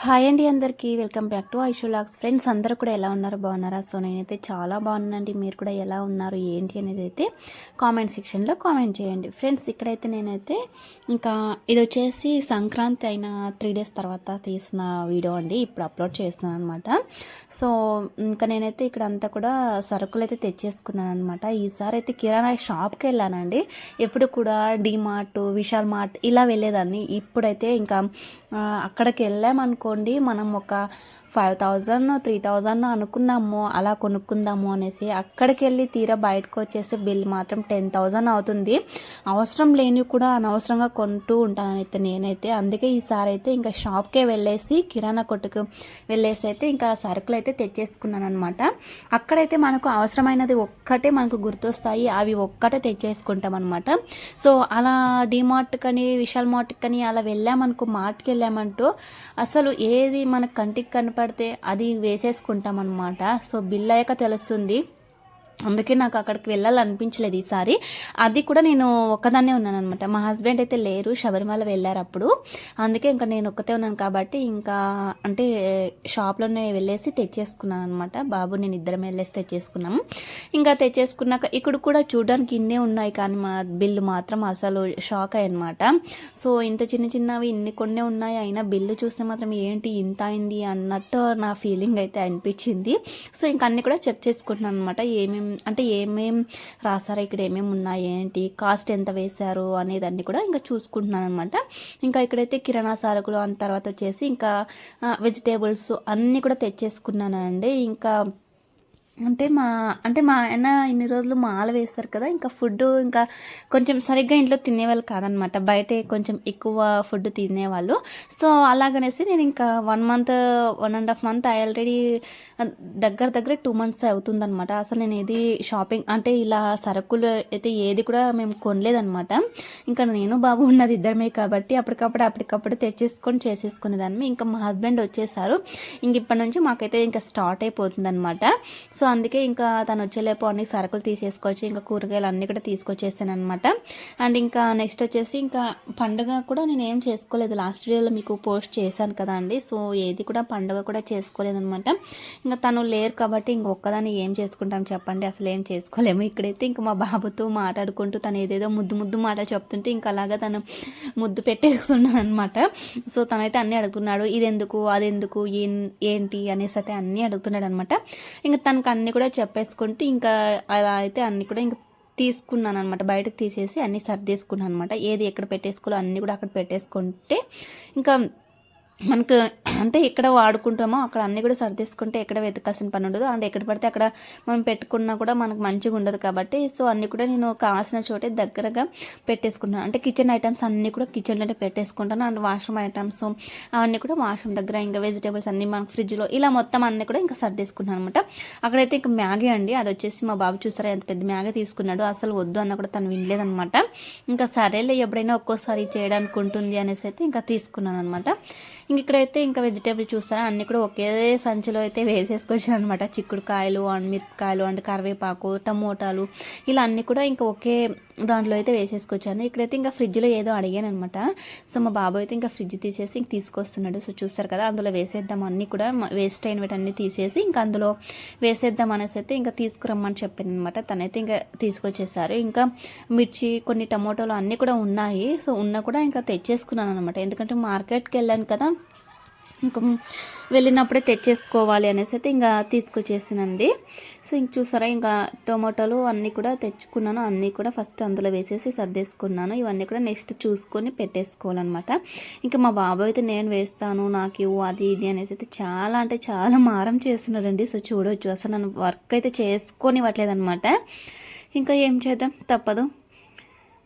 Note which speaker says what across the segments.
Speaker 1: Hi అండి అందరికీ welcome back to Aishu vlogs. Friends అందరూ కూడా ఎలా ఉన్నారు, బాగున్నారా? సో నేనైతే చాలా బాగున్నానండి. మీరు కూడా ఎలా ఉన్నారు ఏంటి అనేది అయితే కామెంట్ సెక్షన్లో కామెంట్ చేయండి. ఫ్రెండ్స్ ఇక్కడైతే నేనైతే ఇంకా ఇది వచ్చేసి సంక్రాంతి అయిన 3 days తర్వాత తీసిన వీడియో అండి. ఇప్పుడు అప్లోడ్ చేస్తున్నాను అనమాట. సో ఇంకా నేనైతే ఇక్కడ అంతా కూడా సరుకులు అయితే తెచ్చేసుకున్నాను అనమాట. ఈసారి అయితే కిరాణా షాప్కి వెళ్ళానండి. ఎప్పుడు కూడా డీమార్ట్, విశాల్ మార్ట్ ఇలా వెళ్ళేదాన్ని. ఇప్పుడైతే ఇంకా అక్కడికి వెళ్ళామనుకోండి, మనం ఒక 5,000 3,000 అనుకున్నాము అలా కొనుక్కుందాము అనేసి, అక్కడికి వెళ్ళి తీరా బయటకు వచ్చేసి బిల్ మాత్రం 10,000 అవుతుంది. అవసరం లేనివి కూడా అనవసరంగా కొంటూ ఉంటాను అయితే నేనైతే. అందుకే ఈసారి అయితే ఇంకా షాప్కే వెళ్ళేసి కిరాణా కొట్టుకు వెళ్ళేసి అయితే ఇంకా సరుకులు అయితే తెచ్చేసుకున్నాను అనమాట. అక్కడైతే మనకు అవసరమైనది ఒక్కటే మనకు గుర్తొస్తాయి, అవి ఒక్కటే తెచ్చేసుకుంటాం అనమాట. సో అలా డీమార్ట్ కని విశాల్ మార్ట్ కని అలా వెళ్ళామనుకో, మార్ట్కి వెళ్ళామంటూ అసలు ఏది మన కంటికి కనపడితే అది వేసేసుకుంటాం అనమాట. సో బిల్ అయ్యాక తెలుస్తుంది. అందుకే నాకు అక్కడికి వెళ్ళాలనిపించలేదు ఈసారి. అది కూడా నేను ఒక్కదాన్నే ఉన్నాను అనమాట. మా హస్బెండ్ అయితే లేరు, శబరిమల వెళ్ళారు అప్పుడు. అందుకే ఇంకా నేను ఒక్కతే ఉన్నాను కాబట్టి ఇంకా అంటే షాప్లోనే వెళ్ళేసి తెచ్చేసుకున్నాను అనమాట. బాబు నేను ఇద్దరం వెళ్ళేసి తెచ్చేసుకున్నాము. ఇంకా తెచ్చేసుకున్నాక ఇక్కడ కూడా చూడడానికి ఇన్నే ఉన్నాయి, కానీ మా బిల్లు మాత్రం అసలు షాక్ అయ్యనమాట. సో ఇంత చిన్న చిన్నవి ఇన్ని కొన్నే ఉన్నాయి, అయినా బిల్లు చూస్తే మాత్రం ఏంటి ఇంత అయింది అన్నట్టు నా ఫీలింగ్ అయితే అనిపించింది. సో ఇంకా అన్నీ కూడా చెక్ చేసుకుంటున్నాను అనమాట. ఏమేం రాసారో, ఇక్కడ ఏమేమి ఉన్నాయి, ఏంటి కాస్ట్ ఎంత వేశారు అనేదాన్ని కూడా ఇంకా చూసుకుంటున్నాను అనమాట. ఇంకా ఇక్కడైతే కిరాణా సరుకులు అన్న తర్వాత వచ్చేసి ఇంకా వెజిటేబుల్స్ అన్నీ కూడా తెచ్చేసుకున్నానండి. ఇంకా మా ఆయన ఇన్ని రోజులు మాల వేస్తారు కదా, ఇంకా ఫుడ్ ఇంకా కొంచెం సరిగ్గా ఇంట్లో తినేవాళ్ళు కాదనమాట, బయటే కొంచెం ఎక్కువ ఫుడ్ తినేవాళ్ళు. సో అలాగనేసి నేను ఇంకా 1 month 1.5 month ఆల్రెడీ దగ్గర 2 months అవుతుందనమాట. అసలు నేను ఏది షాపింగ్ అంటే ఇలా సరుకులు అయితే ఏది కూడా మేము కొనలేదనమాట. ఇంకా నేను బాబు ఉన్నది ఇద్దరమే కాబట్టి అప్పటికప్పుడు తెచ్చేసుకొని చేసేసుకునేదాన్ని. ఇంకా మా హస్బెండ్ వచ్చేసారు. ఇంక ఇప్పటి నుంచి మాకైతే ఇంకా స్టార్ట్ అయిపోతుంది అనమాట. సో అందుకే ఇంకా తను వచ్చేలేపు అన్ని సరుకులు తీసేసుకొచ్చి ఇంకా కూరగాయలు అన్నీ కూడా తీసుకొచ్చేసాను అనమాట. అండ్ ఇంకా నెక్స్ట్ వచ్చేసి ఇంకా పండుగ కూడా నేను ఏం చేసుకోలేదు. లాస్ట్ వీడియోలో మీకు పోస్ట్ చేశాను కదా అండి. సో ఏది కూడా పండుగ కూడా చేసుకోలేదనమాట. ఇంకా తను లేరు కాబట్టి ఇంకొక్కదాన్ని ఏం చేసుకుంటాం చెప్పండి, అసలు ఏం చేసుకోలేము. ఇక్కడైతే ఇంకా మా బాబుతో మాట్లాడుకుంటూ తను ఏదేదో ముద్దు మాటలు చెప్తుంటే ఇంకా అలాగా తను ముద్దు పెట్టేస్తున్నాను అనమాట. సో తనైతే అన్నీ అడుగుతున్నాడు, ఇదెందుకు అదెందుకు ఏంటి అనేసి అయితే అన్నీ అడుగుతున్నాడు అనమాట. ఇంకా తనకు అన్నీ కూడా చెప్పేసుకుంటే ఇంకా అలా అయితే అన్నీ కూడా ఇంకా తీసుకున్నాను అనమాట. బయటకు తీసేసి అన్నీ సర్దేసుకున్నాను అనమాట. ఏది ఎక్కడ పెట్టేసుకోవాలో అన్నీ కూడా అక్కడ పెట్టేసుకుంటే ఇంకా మనకు అంటే ఎక్కడ వాడుకుంటామో అక్కడ అన్నీ కూడా సర్దేసుకుంటే ఎక్కడ వెతకాల్సిన పని ఉండదు. అండ్ ఎక్కడ పడితే అక్కడ మనం పెట్టుకున్నా కూడా మనకు మంచిగా ఉండదు కాబట్టి సో అన్నీ కూడా నేను కావాల్సిన చోటే దగ్గరగా పెట్టేసుకుంటాను. అంటే కిచెన్ ఐటమ్స్ అన్నీ కూడా కిచెన్లోనే పెట్టేసుకుంటాను. అండ్ వాష్రూమ్ ఐటమ్స్ అవన్నీ కూడా వాష్రూమ్ దగ్గర, ఇంకా వెజిటేబుల్స్ అన్నీ మనకు ఫ్రిడ్జ్లో ఇలా మొత్తం అన్నీ కూడా ఇంకా సర్దేసుకుంటాను అనమాట. అక్కడైతే ఇంకా మ్యాగీ అండి, అది వచ్చేసి మా బాబు చూసారా ఎంత పెద్ద మ్యాగీ తీసుకున్నాడు. అసలు వద్దు అన్న కూడా తను వినలేదనమాట. ఇంకా సరేలే ఎప్పుడైనా ఒక్కోసారి చేయడానికి ఉంటుంది అనేసి అయితే ఇంకా తీసుకున్నాను అనమాట. ఇంక ఇక్కడైతే ఇంకా వెజిటేబుల్ చూస్తారా అన్నీ కూడా ఒకే సంచిలో అయితే వేసేసుకొచ్చాను అనమాట. చిక్కుడుకాయలు అండ్ మిరపకాయలు అండ్ కరివేపాకు, టమోటాలు ఇలా అన్నీ కూడా ఇంకా ఒకే దాంట్లో అయితే వేసేసుకొచ్చాను. ఇక్కడైతే ఇంకా ఫ్రిడ్జ్లో ఏదో అడిగాను అనమాట. సో మా బాబు అయితే ఇంకా ఫ్రిడ్జ్ తీసేసి ఇంక తీసుకొస్తున్నాడు. సో చూస్తారు కదా, అందులో వేసేద్దాం అన్నీ కూడా వేస్ట్ అయిన వీటన్నీ తీసేసి ఇంకా అందులో వేసేద్దాం అనేసి అయితే ఇంకా తీసుకురమ్మని చెప్పాను అనమాట. తనైతే ఇంకా తీసుకొచ్చేసారు. ఇంకా మిర్చి, కొన్ని టమోటాలు అన్నీ కూడా ఉన్నాయి. సో ఉన్నా కూడా ఇంకా తెచ్చేసుకున్నాను అనమాట. ఎందుకంటే మార్కెట్కి వెళ్ళాను కదా, ఇంకా వెళ్ళినప్పుడే తెచ్చేసుకోవాలి అనేసి అయితే ఇంకా తీసుకొచ్చేసానండి. సో ఇంక చూసారా ఇంకా టొమాటోలు అన్నీ కూడా తెచ్చుకున్నాను. అన్నీ కూడా ఫస్ట్ అందులో వేసేసి సర్దేసుకున్నాను. ఇవన్నీ కూడా నెక్స్ట్ చూసుకొని పెట్టేసుకోవాలన్నమాట. ఇంకా మా బాబు అయితే నేను వేస్తాను, నాకు ఇవ్వు, అది ఇది అనేసి అయితే చాలా మారం చేస్తున్నాడండి. సో చూడవచ్చు అసలు నన్ను వర్క్ అయితే చేసుకొని ఇవ్వట్లేదనమాట. ఇంకా ఏం చేద్దాం, తప్పదు.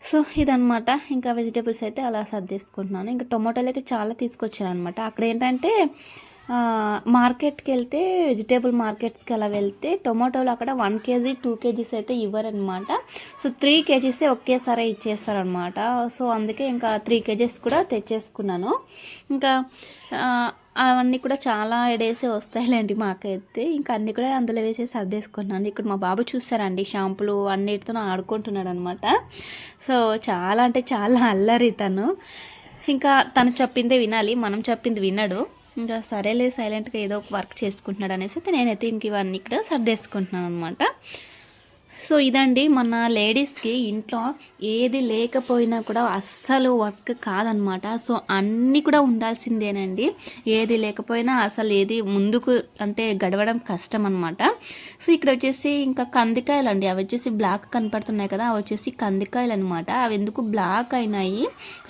Speaker 1: సో ఇదనమాట. ఇంకా వెజిటేబుల్స్ అయితే అలా సర్దేసుకుంటున్నాను. ఇంకా టొమాటోలు అయితే చాలా తీసుకొచ్చాను అనమాట. అక్కడ ఏంటంటే మార్కెట్కి వెళ్తే, వెజిటేబుల్ మార్కెట్స్కి అలా వెళ్తే టొమాటోలు అక్కడ 1 kg 2 kgs అయితే ఇవ్వరనమాట. సో 3 kgs ఒకేసారి ఇచ్చేస్తారనమాట. సో అందుకే ఇంకా 3 kgs కూడా తెచ్చేసుకున్నాను. ఇంకా అవన్నీ కూడా చాలా డేసే వస్తాయిలేండి మాకైతే. ఇంకా అన్నీ కూడా అందులో వేసి సర్దేసుకున్నాను. ఇక్కడ మా బాబు చూస్తారండి, షాంపులు అన్నిటితో ఆడుకుంటున్నాడు అనమాట. సో చాలా అల్లరి తను. ఇంకా తను చెప్పిందే వినాలి, మనం చెప్పింది వినడు. ఇంకా సరేలే సైలెంట్గా ఏదో ఒక వర్క్ చేసుకుంటున్నాడు అనేసి అయితే నేనైతే ఇంక ఇవన్నీ ఇక్కడ సర్దేసుకుంటున్నాను అనమాట. సో ఇదండి మన లేడీస్కి ఇంట్లో ఏది లేకపోయినా కూడా అస్సలు వర్క్ కాదనమాట. సో అన్నీ కూడా ఉండాల్సిందేనండి. ఏది లేకపోయినా అసలు ఏది ముందుకు అంటే గడవడం కష్టం అనమాట. సో ఇక్కడ వచ్చేసి ఇంకా కందికాయలు అండి, అవి వచ్చేసి బ్లాక్ కనపడుతున్నాయి కదా, అవి వచ్చేసి కందికాయలు అనమాట. అవి ఎందుకు బ్లాక్ అయినాయి,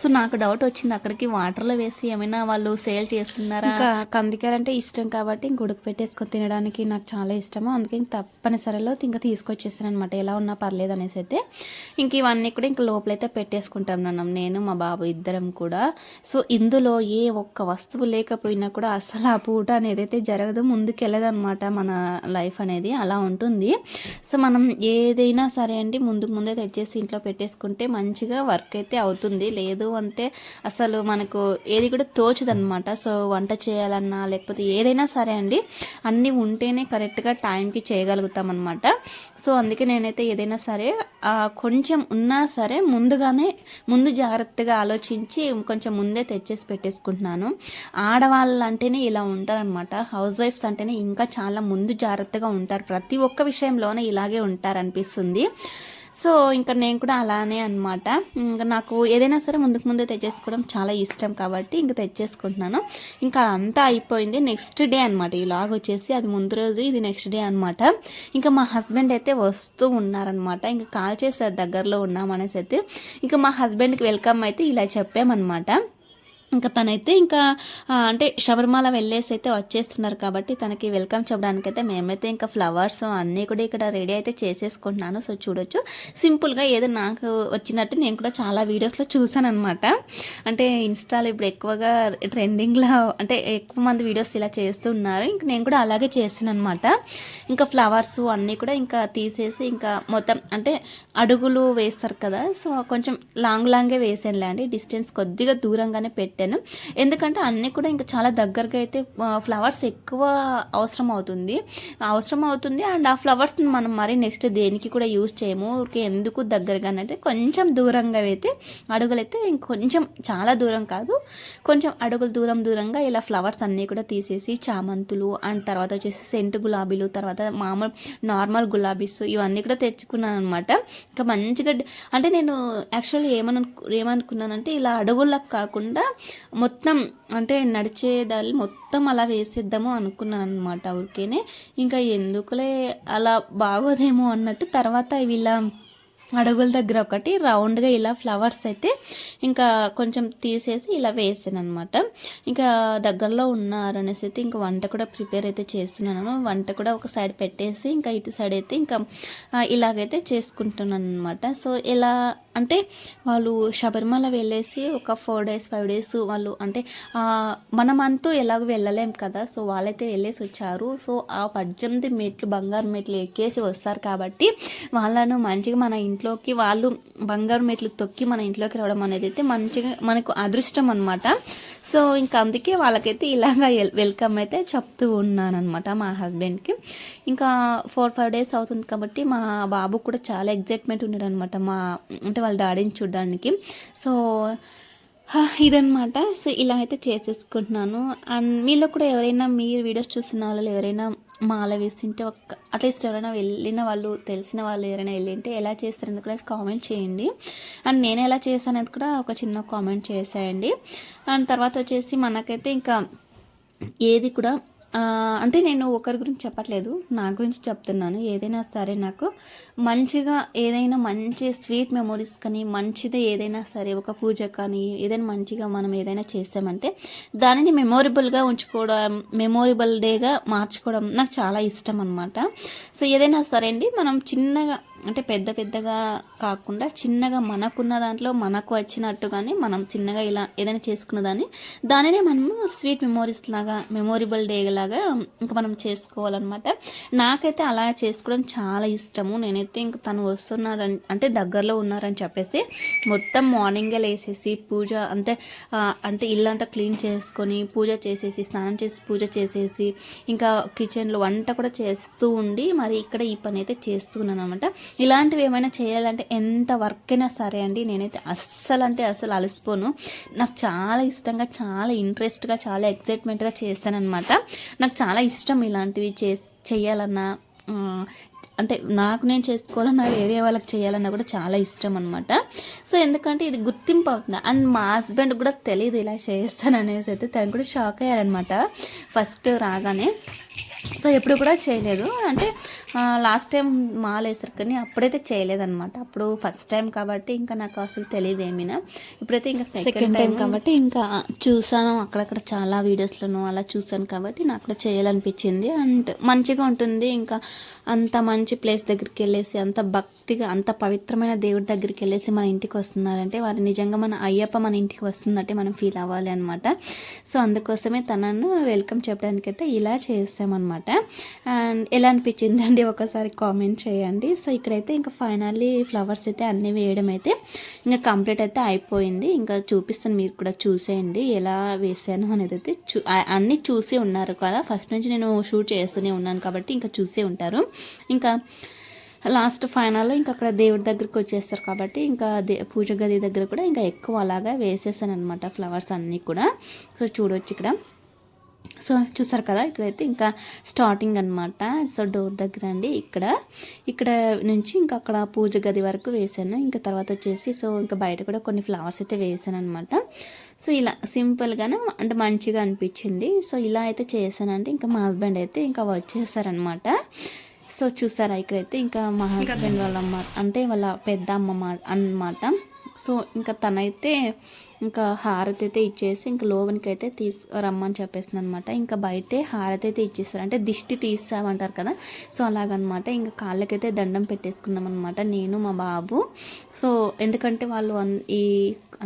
Speaker 1: సో నాకు డౌట్ వచ్చింది అక్కడికి వాటర్లో వేసి ఏమైనా వాళ్ళు సేల్ చేస్తున్నారా. ఇంకా కందికాయలు అంటే ఇష్టం కాబట్టి ఇంక ఉడక పెట్టేసుకొని తినడానికి నాకు చాలా ఇష్టము, అందుకే తప్పనిసరిలో ఇంకా తీసుకొచ్చేస్తాను అనమాట. ఎలా ఉన్నా పర్లేదు అనేసి అయితే ఇంక ఇవన్నీ కూడా ఇంక లోపలైతే పెట్టేసుకుంటాం నేను మా బాబు ఇద్దరం కూడా. సో ఇందులో ఏ ఒక్క వస్తువు లేకపోయినా కూడా అసలు ఆ పూట అనేది అయితే జరగదు, ముందుకు వెళ్ళదనమాట మన లైఫ్ అనేది, అలా ఉంటుంది. సో మనం ఏదైనా సరే అండి ముందే తెచ్చేసి ఇంట్లో పెట్టేసుకుంటే మంచిగా వర్క్ అయితే అవుతుంది. లేదు అంటే అసలు మనకు ఏది కూడా తోచదనమాట. సో వంట చేయాలన్నా లేకపోతే ఏదైనా సరే అండి అన్నీ ఉంటేనే కరెక్ట్గా టైంకి చేయగలుగుతాం అనమాట. సో అందుకే నేనైతే ఏదైనా సరే కొంచెం ఉన్నా సరే ముందు జాగ్రత్తగా ఆలోచించి కొంచెం ముందే తెచ్చేసి పెట్టేసుకుంటున్నాను. ఆడవాళ్ళు అంటేనే ఇలా ఉంటారనమాట. హౌస్ వైఫ్స్ అంటేనే ఇంకా చాలా ముందు జాగ్రత్తగా ఉంటారు, ప్రతి ఒక్క విషయంలోనే ఇలాగే ఉంటారనిపిస్తుంది. సో ఇంకా నేను కూడా అలానే అనమాట. ఇంకా నాకు ఏదైనా సరే ముందే తెచ్చేసుకోవడం చాలా ఇష్టం కాబట్టి ఇంకా తెచ్చేసుకుంటున్నాను. ఇంకా అంతా అయిపోయింది. నెక్స్ట్ డే అనమాట ఈ వ్లాగ్ వచ్చేసి, అది ముందు రోజు, ఇది నెక్స్ట్ డే అనమాట. ఇంకా మా హస్బెండ్ అయితే వస్తూ ఉన్నారనమాట. ఇంకా కాల్ చేశారు దగ్గరలో ఉన్నామనేసి అయితే. ఇంకా మా హస్బెండ్కి వెల్కమ్ అయితే ఇలా చెప్పామన్నమాట. ఇంకా తనైతే ఇంకా అంటే శబరిమల వెళ్ళేసి అయితే వచ్చేస్తున్నారు కాబట్టి తనకి వెల్కమ్ చెప్పడానికైతే మేమైతే ఇంకా ఫ్లవర్స్ అన్నీ కూడా ఇక్కడ రెడీ అయితే చేసేసుకుంటున్నాను. సో చూడొచ్చు, సింపుల్గా ఏదో నాకు వచ్చినట్టు నేను కూడా చాలా వీడియోస్లో చూసాను అనమాట. అంటే ఇన్స్టాలో ఇప్పుడు ఎక్కువగా ట్రెండింగ్లో అంటే ఎక్కువ మంది వీడియోస్ ఇలా చేస్తున్నారు. ఇంక నేను కూడా అలాగే చేసాను అనమాట. ఇంకా ఫ్లవర్స్ అన్నీ కూడా ఇంకా తీసేసి ఇంకా మొత్తం అంటే అడుగులు వేస్తారు కదా, సో కొంచెం లాంగే వేసానులే అండి, డిస్టెన్స్ కొద్దిగా దూరంగానే పెట్టాను. ఎందుకంటే అన్నీ కూడా ఇంకా చాలా దగ్గరగా అయితే ఫ్లవర్స్ ఎక్కువ అవసరం అవుతుంది అండ్ ఆ ఫ్లవర్స్ మనం మరి నెక్స్ట్ దేనికి కూడా యూజ్ చేయము, ఊరికే ఎందుకు దగ్గరగానే అయితే కొంచెం దూరంగా అయితే అడుగులైతే ఇంకొంచెం చాలా దూరం కాదు, కొంచెం అడుగులు దూరంగా ఇలా ఫ్లవర్స్ అన్నీ కూడా తీసేసి చామంతులు అండ్ తర్వాత వచ్చేసి సెంటు గులాబీలు, తర్వాత మామూలు నార్మల్ గులాబీస్ ఇవన్నీ కూడా తెచ్చుకున్నాను అనమాట. ఇంకా మంచిగా అంటే నేను యాక్చువల్లీ ఏమనుకున్నానంటే ఇలా అడుగులకు కాకుండా మొత్తం అంటే నడిచేదాన్ని మొత్తం అలా వేసేద్దాము అనుకున్నాను అనమాట ఊరికేనే. ఇంకా ఎందుకులే అలా బాగోదేమో అన్నట్టు తర్వాత వీళ్ళ అడుగుల దగ్గర ఒకటి రౌండ్గా ఇలా ఫ్లవర్స్ అయితే ఇంకా కొంచెం తీసేసి ఇలా వేసాను అనమాట. ఇంకా దగ్గరలో ఉన్నారు అనేసి అయితే ఇంకా వంట కూడా ప్రిపేర్ అయితే చేస్తున్నాను. వంట కూడా ఒక సైడ్ పెట్టేసి ఇంకా ఇటు సైడ్ అయితే ఇంకా ఇలాగైతే చేసుకుంటున్నాను అనమాట. సో ఇలా అంటే వాళ్ళు శబరిమల వెళ్ళేసి ఒక 4 days 5 days వాళ్ళు అంటే మనమంతూ ఎలాగో వెళ్ళలేం కదా, సో వాళ్ళైతే వెళ్ళేసి వచ్చారు. సో ఆ 18 మెట్లు బంగారు మెట్లు ఎక్కేసి వస్తారు కాబట్టి వాళ్ళను మంచిగా మన ఇంట్లోకి వాళ్ళు బంగారు మెట్లు తొక్కి మన ఇంట్లోకి రావడం అనేది అయితే మంచిగా మనకు అదృష్టం అనమాట. సో ఇంకా అందుకే వాళ్ళకైతే ఇలాగా వెల్కమ్ అయితే చెప్తూ ఉన్నాను అనమాట మా హస్బెండ్కి. ఇంకా 4-5 days అవుతుంది కాబట్టి మా బాబు కూడా చాలా ఎగ్జైట్మెంట్ ఉన్నాడు అనమాట అంటే వాళ్ళ డాడీని చూడడానికి. సో ఇదనమాట. సో ఇలా అయితే చేసేసుకుంటున్నాను. అండ్ మీలో కూడా ఎవరైనా మీరు వీడియోస్ చూస్తున్న వాళ్ళు ఎవరైనా మాల వేస్తుంటే అట్లీస్ట్ ఎవరైనా వెళ్ళిన వాళ్ళు తెలిసిన వాళ్ళు ఎవరైనా వెళ్ళింటే ఎలా చేస్తారని కూడా కామెంట్ చేయండి. అండ్ నేను ఎలా చేశాను అనేది కూడా ఒక చిన్న కామెంట్ చేసేయండి. అండ్ తర్వాత వచ్చేసి మనకైతే ఇంకా ఏది కూడా అంటే నేను ఒకరి గురించి చెప్పట్లేదు, నా గురించి చెప్తున్నాను. ఏదైనా సరే నాకు మంచిగా ఏదైనా మంచి స్వీట్ మెమొరీస్ కానీ మంచిది ఏదైనా సరే ఒక పూజ కానీ ఏదైనా మంచిగా మనం ఏదైనా చేసామంటే దానిని మెమొరబుల్గా ఉంచుకోవడం, మెమొరబుల్ డేగా మార్చుకోవడం నాకు చాలా ఇష్టం అనమాట. సో ఏదైనా సరే అండి మనం చిన్నగా అంటే పెద్దగా కాకుండా చిన్నగా మనకున్న దాంట్లో మనకు వచ్చినట్టుగానే మనం చిన్నగా ఇలా ఏదైనా చేసుకున్న దానినే మనము స్వీట్ మెమొరీస్ లాగా మెమొరబుల్ డే లాగా ఇంకా మనం చేసుకోవాలన్నమాట. నాకైతే అలా చేసుకోవడం చాలా ఇష్టము. నేనైతే ఇంక తను వస్తున్నారని అంటే దగ్గరలో ఉన్నారని చెప్పేసి మొత్తం మార్నింగే లేసేసి పూజ అంటే ఇల్లంతా క్లీన్ చేసుకొని పూజ చేసేసి స్నానం చేసి పూజ చేసేసి ఇంకా కిచెన్లో వంట కూడా చేస్తూ ఉండి మరి ఇక్కడ ఈ పని అయితే చేస్తున్నాను అనమాట. ఇలాంటివి ఏమైనా చేయాలంటే ఎంత వర్క్ అయినా సరే అండి, నేనైతే అస్సలు అలసిపోను. నాకు చాలా ఇష్టంగా, చాలా ఇంట్రెస్ట్గా, చాలా ఎక్సైట్మెంట్గా చేస్తానన్నమాట. నాకు చాలా ఇష్టం ఇలాంటివి చేయాలన్నా, అంటే నాకు నేను చేసుకోవాలన్నా, వేరే వాళ్ళకి చేయాలన్నా కూడా చాలా ఇష్టం అనమాట. సో ఎందుకంటే ఇది గుర్తింపు అవుతుంది. అండ్ మా హస్బెండ్ కూడా తెలియదు ఇలా చేస్తాననేసి అయితే, తను కూడా షాక్ అయ్యారనమాట ఫస్ట్ రాగానే. సో ఎప్పుడు కూడా చేయలేదు, అంటే లాస్ట్ టైం మాల వేసారు కానీ అప్పుడైతే చేయలేదన్నమాట. అప్పుడు ఫస్ట్ టైం కాబట్టి ఇంకా నాకు అసలు తెలియదు ఏమైనా. ఇప్పుడైతే ఇంకా సెకండ్ టైం కాబట్టి ఇంకా చూసాను, అక్కడక్కడ చాలా వీడియోస్లోనూ అలా చూసాను కాబట్టి నాకు కూడా చేయాలనిపించింది. అండ్ మంచిగా ఉంటుంది. ఇంకా అంత మంచి ప్లేస్ దగ్గరికి వెళ్ళేసి, అంత భక్తిగా, అంత పవిత్రమైన దేవుడి దగ్గరికి వెళ్ళేసి మన ఇంటికి వస్తున్నారంటే, వారు నిజంగా మన అయ్యప్ప మన ఇంటికి వస్తుందంటే మనం ఫీల్ అవ్వాలి అనమాట. సో అందుకోసమే తనను వెల్కమ్ చెప్పడానికైతే ఇలా చేసామన్నమాట. అండ్ ఎలా అనిపించిందండి ఒకసారి కామెంట్ చేయండి. సో ఇక్కడైతే ఇంకా ఫైనల్లీ ఫ్లవర్స్ అయితే అన్నీ వేయడం అయితే ఇంకా కంప్లీట్ అయితే అయిపోయింది. ఇంకా చూపిస్తాను, మీరు కూడా చూసేయండి ఎలా వేసాను అనేది అయితే. అన్నీ చూసి ఉన్నారు కదా, ఫస్ట్ నుంచి నేను షూట్ చేస్తూనే ఉన్నాను కాబట్టి ఇంకా చూసే ఉంటారు. ఇంకా లాస్ట్ ఫైనల్లో ఇంకా అక్కడ దేవుడి దగ్గరికి వచ్చేస్తారు కాబట్టి ఇంకా పూజ గది దగ్గర కూడా ఇంకా ఎక్కువ అలాగా వేసేసాను అనమాట ఫ్లవర్స్ అన్నీ కూడా. సో చూడవచ్చు ఇక్కడ. సో చూసారు కదా, ఇక్కడైతే ఇంకా స్టార్టింగ్ అనమాట. సో డోర్ దగ్గర అండి, ఇక్కడ నుంచి ఇంకా అక్కడ పూజ గది వరకు వేసాను. ఇంకా తర్వాత వచ్చేసి సో ఇంకా బయట కూడా కొన్ని ఫ్లవర్స్ అయితే వేసాను అనమాట. సో ఇలా సింపుల్గానే అంటే మంచిగా అనిపించింది. సో ఇలా అయితే చేశానంటే ఇంకా మా హస్బెండ్ అయితే ఇంకా వచ్చేసారనమాట. సో చూసారా, ఇక్కడైతే ఇంకా మా హస్బెండ్ వాళ్ళ అమ్మ అంటే వాళ్ళ పెద్ద అమ్మ అన్నమాట. సో ఇంకా తనైతే ఇంకా హారతి అయితే ఇచ్చేసి ఇంకా లోపలికి అయితే రమ్మని చెప్పేస్తుంది అనమాట. ఇంకా బయటే హారతి అయితే ఇచ్చేస్తారు, అంటే దిష్టి తీసామంటారు కదా, సో అలాగనమాట. ఇంకా కాళ్ళకైతే దండం పెట్టేసుకున్నాం అనమాట నేను మా బాబు. సో ఎందుకంటే వాళ్ళు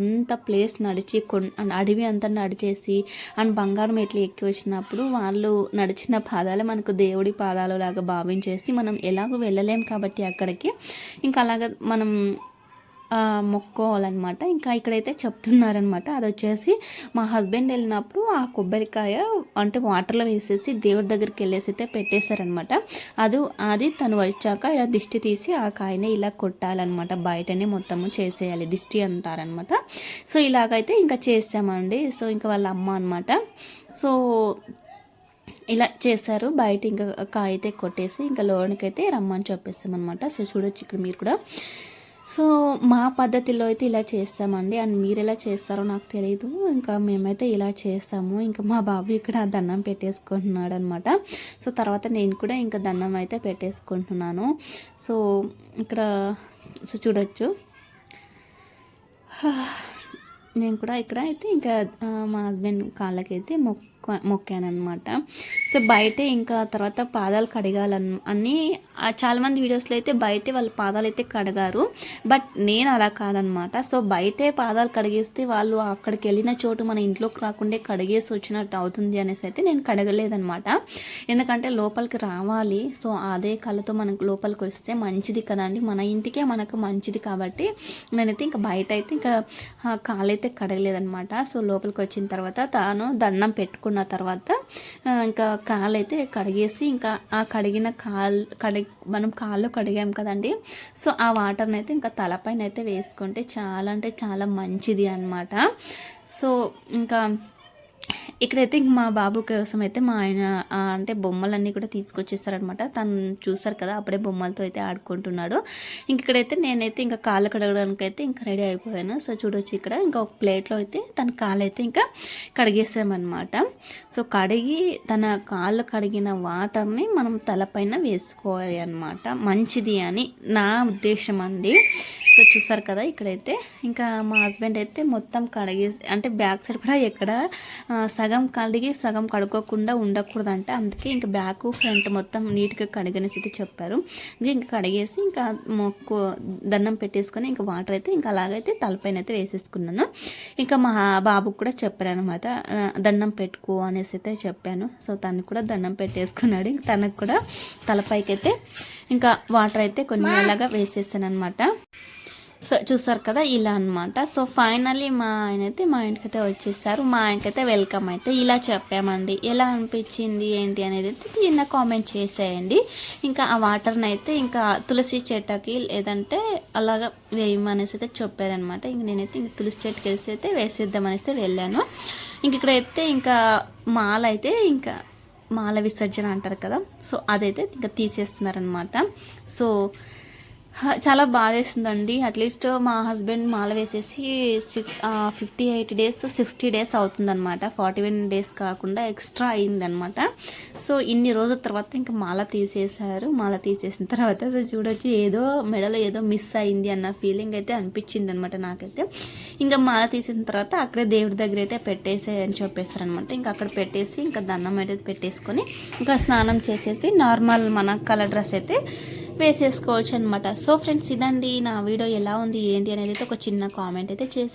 Speaker 1: అంత ప్లేస్ నడిచి అడవి అంతా నడిచేసి అండ్ బంగారం మెట్లు ఎక్కి వచ్చినప్పుడు వాళ్ళు నడిచిన పాదాలు మనకు దేవుడి పాదాలు లాగా భావించేసి మనం ఎలాగో వెళ్ళలేం కాబట్టి అక్కడికి ఇంకా అలాగ మనం మొక్కోవాలన్నమాట. ఇంకా ఇక్కడైతే చెప్తున్నారనమాట. అది వచ్చేసి మా హస్బెండ్ వెళ్ళినప్పుడు ఆ కొబ్బరికాయ అంటే వాటర్లో వేసేసి దేవుడి దగ్గరికి వెళ్ళేసి అయితే పెట్టేశారనమాట. అది తను వచ్చాక ఇలా దిష్టి తీసి ఆ కాయనే ఇలా కొట్టాలన్నమాట, బయటనే మొత్తము చేసేయాలి, దిష్టి అంటారనమాట. సో ఇలాగైతే ఇంకా చేసామండి. సో ఇంకా వాళ్ళ అమ్మ అనమాట. సో ఇలా చేశారు. బయట ఇంకా కాయ అయితే కొట్టేసి ఇంకా లోనికైతే రమ్మని చెప్పేస్తామన్నమాట. సో చూడొచ్చు ఇక్కడ మీరు కూడా. సో మా పద్ధతిలో అయితే ఇలా చేస్తామండి. అండ్ మీరు ఎలా చేస్తారో నాకు తెలియదు. ఇంకా మేమైతే ఇలా చేస్తాము. ఇంకా మా బాబు ఇక్కడ దండం పెట్టేసుకుంటున్నాడు అనమాట. సో తర్వాత నేను కూడా ఇంకా దండం అయితే పెట్టేసుకుంటున్నాను. సో ఇక్కడ సో చూడొచ్చు, నేను కూడా ఇక్కడ అయితే ఇంకా మా హస్బెండ్ కాళ్ళకైతే మొక్కానమాట. సో బయటే ఇంకా తర్వాత పాదాలు కడగాలని చాలామంది వీడియోస్లో అయితే బయటే వాళ్ళ పాదాలు అయితే కడగారు, బట్ నేను అలా కాదనమాట. సో బయటే పాదాలు కడిగేస్తే వాళ్ళు అక్కడికి వెళ్ళిన చోటు మన ఇంట్లోకి రాకుండా కడిగేసి వచ్చినట్టు అవుతుంది అనేసి అయితే నేను కడగలేదనమాట. ఎందుకంటే లోపలికి రావాలి, సో అదే కళ్ళతో మనకు లోపలికి వస్తే మంచిది కదండి, మన ఇంటికే మనకు మంచిది కాబట్టి నేనైతే ఇంకా బయట అయితే ఇంకా కాళ్ళైతే కడగలేదనమాట. సో లోపలికి వచ్చిన తర్వాత తాను దండం పెట్టుకున్న తర్వాత ఇంకా కాళ్ళు అయితే కడిగేసి ఇంకా ఆ కడిగిన మనం కాళ్ళు కడిగాం కదండి, సో ఆ వాటర్ని అయితే ఇంకా తలపైన అయితే వేసుకుంటే చాలా అంటే చాలా మంచిది అన్నమాట. సో ఇంకా ఇక్కడైతే ఇంక మా బాబు కోసం అయితే మా ఆయన అంటే బొమ్మలన్నీ కూడా తీసుకొచ్చేస్తారనమాట. తను చూసారు కదా, అప్పుడే బొమ్మలతో అయితే ఆడుకుంటున్నాడు. ఇక్కడైతే నేనైతే ఇంకా కాళ్ళు కడగడానికి అయితే ఇంకా రెడీ అయిపోయాను. సో చూడొచ్చు ఇక్కడ ఇంకా ఒక ప్లేట్లో అయితే తన కాళ్ళు అయితే ఇంకా కడిగేసామన్నమాట. సో కడిగి తన కాళ్ళు కడిగిన వాటర్ని మనం తలపైన వేసుకోవాలి అన్నమాట, మంచిది అని నా ఉద్దేశం అండి. సో చూసారు కదా, ఇక్కడైతే ఇంకా మా హస్బెండ్ అయితే మొత్తం కడిగేసి, అంటే బ్యాక్ సైడ్ కూడా ఎక్కడ సగం కడిగి సగం కడుక్కోకుండా ఉండకూడదంట, అందుకే ఇంకా బ్యాక్ ఫ్రంట్ మొత్తం నీట్గా కడిగనేసి అయితే చెప్పారు. ఇంకా కడిగేసి ఇంకా దండం పెట్టేసుకొని ఇంకా వాటర్ అయితే ఇంకా అలాగైతే తలపైన అయితే వేసేసుకున్నాను. ఇంకా మా బాబుకు కూడా చెప్పాను అనమాట, దండం పెట్టుకో అనేసి అయితే చెప్పాను. సో తను కూడా దండం పెట్టేసుకున్నాడు. తనకు కూడా తలపైకి అయితే ఇంకా వాటర్ అయితే కొన్ని అలాగా వేసేసాను అనమాట. సో చూసారు కదా ఇలా అనమాట. సో ఫైనల్లీ మా ఆయన అయితే మా ఇంటికైతే వచ్చేసారు. మా ఆయనకైతే వెల్కమ్ అయితే ఇలా చెప్పామండి. ఎలా అనిపించింది ఏంటి అనేది అయితే చిన్న కామెంట్ చేసేయండి. ఇంకా ఆ వాటర్ని అయితే ఇంకా తులసి చెట్టుకి లేదంటే అలాగా వేయమనేసి అయితే చెప్పారనమాట. ఇంక నేనైతే ఇంక తులసి చెట్టుకి వేసి అయితే వేసేద్దామనేసి వెళ్ళాను. ఇంక ఇక్కడైతే ఇంకా మాల అయితే ఇంకా మాల విసర్జన అంటారు కదా, సో అదైతే ఇంకా తీసేస్తున్నారనమాట. సో చాలా బాధేస్తుందండి. అట్లీస్ట్ మా హస్బెండ్ మాల వేసేసి 58 డేస్ 60 డేస్ అవుతుందన్నమాట. 41 డేస్ కాకుండా ఎక్స్ట్రా అయిందనమాట. సో ఇన్ని రోజుల తర్వాత ఇంకా మాల తీసేశారు. మాల తీసేసిన తర్వాత సో చూడొచ్చు ఏదో మెడలో ఏదో మిస్ అయింది అన్న ఫీలింగ్ అయితే అనిపించింది అనమాట నాకైతే. ఇంకా మాల తీసేసిన తర్వాత అక్కడే దేవుడి దగ్గర అయితే పెట్టేసే అని చెప్పేస్తారనమాట. ఇంకా అక్కడ పెట్టేసి ఇంకా దండం అయితే పెట్టేసుకొని ఇంకా స్నానం చేసేసి నార్మల్ మన కలర్ డ్రెస్ అయితే వేసేసుకోవచ్చు అనమాట. సో ఫ్రెండ్స్, ఇదండి నా వీడియో. ఎలా ఉంది ఏంటి అనేది అయితే ఒక చిన్న కామెంట్ అయితే చేసి